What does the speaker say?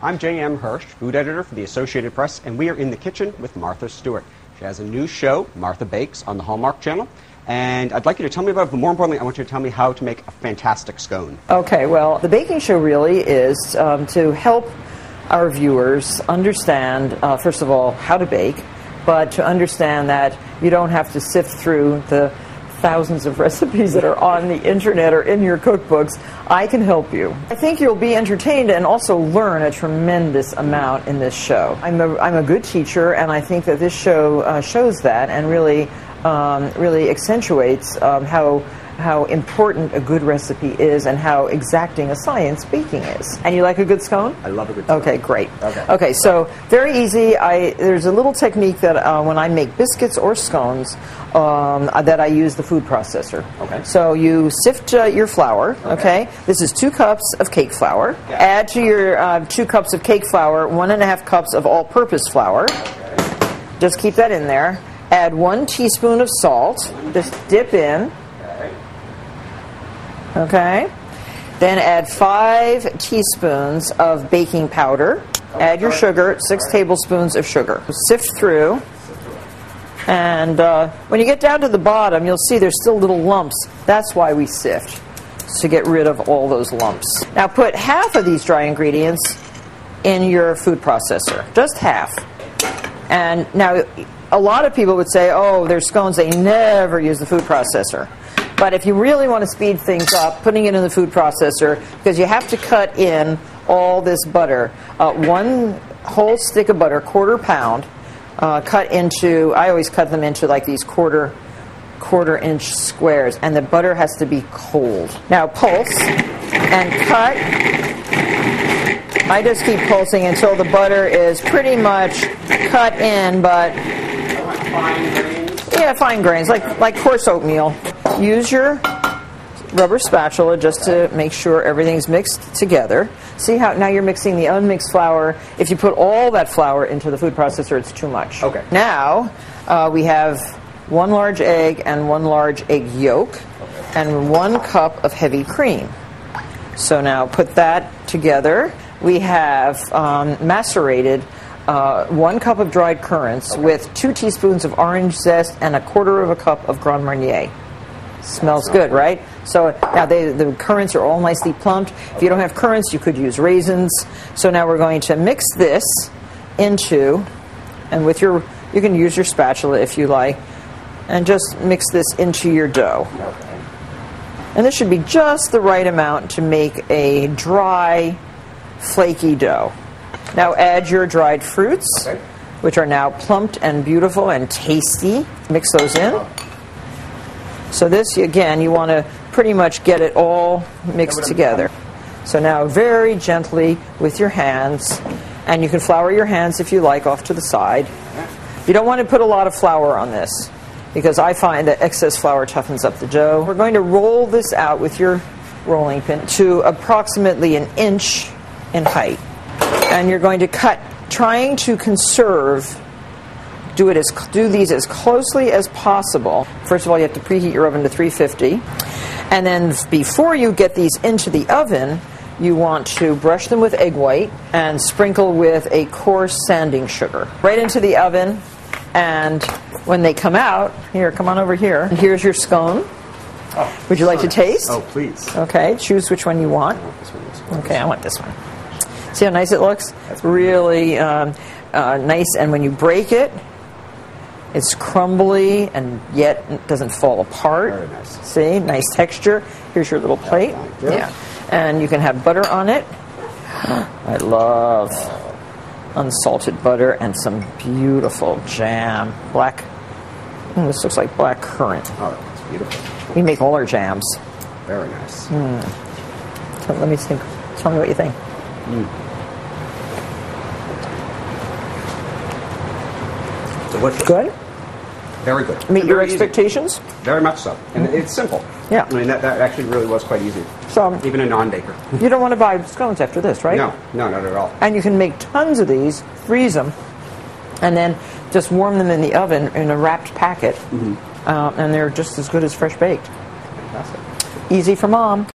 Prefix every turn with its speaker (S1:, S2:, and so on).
S1: I'm J.M. Hirsch, food editor for the Associated Press, and we are in the kitchen with Martha Stewart. She has a new show, Martha Bakes, on the Hallmark Channel. And I'd like you to tell me about it, but more importantly, I want you to tell me how to make a fantastic scone.
S2: Okay, well, the baking show really is to help our viewers understand, first of all, how to bake, but to understand that you don't have to sift through the thousands of recipes that are on the internet or in your cookbooks. I can help you. I think you'll be entertained and also learn a tremendous amount in this show. I'm a good teacher, and I think that this show shows that and really accentuates how important a good recipe is and how exacting a science baking is. And you like a good scone?
S1: I love a good scone.
S2: Okay, great. Okay, so very easy. There's a little technique that when I make biscuits or scones that I use the food processor.
S1: Okay.
S2: So you sift your flour, okay? This is 2 cups of cake flour.
S1: Yeah.
S2: Add to your 2 cups of cake flour 1.5 cups of all-purpose flour.
S1: Okay.
S2: Just keep that in there. Add 1 teaspoon of salt. Just dip in. Okay. Then add 5 teaspoons of baking powder. Add your sugar, 6 tablespoons of sugar. Sift through. And when you get down to the bottom, you'll see there's still little lumps. That's why we sift, to get rid of all those lumps. Now put half of these dry ingredients in your food processor. Just half. And now a lot of people would say, oh, there's scones, they never use the food processor. But if you really want to speed things up, putting it in the food processor, because you have to cut in all this butter. 1 whole stick of butter, 1/4 pound, cut into, I always cut them into like these quarter inch squares, and the butter has to be cold. Now pulse and cut. I just keep pulsing until the butter is pretty much cut in, but yeah, fine grains, like coarse oatmeal. Use your rubber spatula just to make sure everything's mixed together. See how now you're mixing the unmixed flour. If you put all that flour into the food processor, it's too much.
S1: Okay.
S2: Now we have 1 large egg and 1 large egg yolk and 1 cup of heavy cream. So now put that together. We have macerated 1 cup of dried currants with 2 teaspoons of orange zest and 1/4 cup of Grand Marnier. Smells good, right? So now the currants are all nicely plumped. If you don't have currants, you could use raisins. So now we're going to mix this into, and with you can use your spatula if you like, and just mix this into your dough. And this should be just the right amount to make a dry, flaky dough. Now add your dried fruits, which are now plumped and beautiful and tasty. Mix those in. So this, again, you want to pretty much get it all mixed together. So now very gently with your hands, and you can flour your hands if you like off to the side. You don't want to put a lot of flour on this, because I find that excess flour toughens up the dough. We're going to roll this out with your rolling pin to approximately 1 inch in height. And you're going to cut, trying to conserve. Do these as closely as possible. First of all, you have to preheat your oven to 350. And then before you get these into the oven, you want to brush them with egg white and sprinkle with a coarse sanding sugar. Right into the oven, and when they come out, here, come on over here. And here's your scone.
S1: Oh,
S2: would you like to taste?
S1: Oh, please.
S2: Okay, choose which one you want. Okay, I want this one. See how nice it looks?
S1: That's
S2: really nice, and when you break it, it's crumbly and yet it doesn't fall apart.
S1: Very nice.
S2: See, nice texture. Here's your little plate. Yeah, and you can have butter on it. I love unsalted butter and some beautiful jam. Black. This looks like black currant.
S1: Oh, that's beautiful.
S2: We make all our jams.
S1: Very nice.
S2: So let me think. Tell me what you think.
S1: Delicious.
S2: Good?
S1: Very good.
S2: Meet your
S1: Very
S2: expectations?
S1: Easy. Very much so. And it's simple.
S2: Yeah.
S1: I mean, that actually really was quite easy.
S2: So
S1: even a non-baker.
S2: You don't want to buy scones after this, right?
S1: No, not at all.
S2: And you can make tons of these, freeze them, and then just warm them in the oven in a wrapped packet. And they're just as good as fresh baked.
S1: Fantastic.
S2: Easy for mom.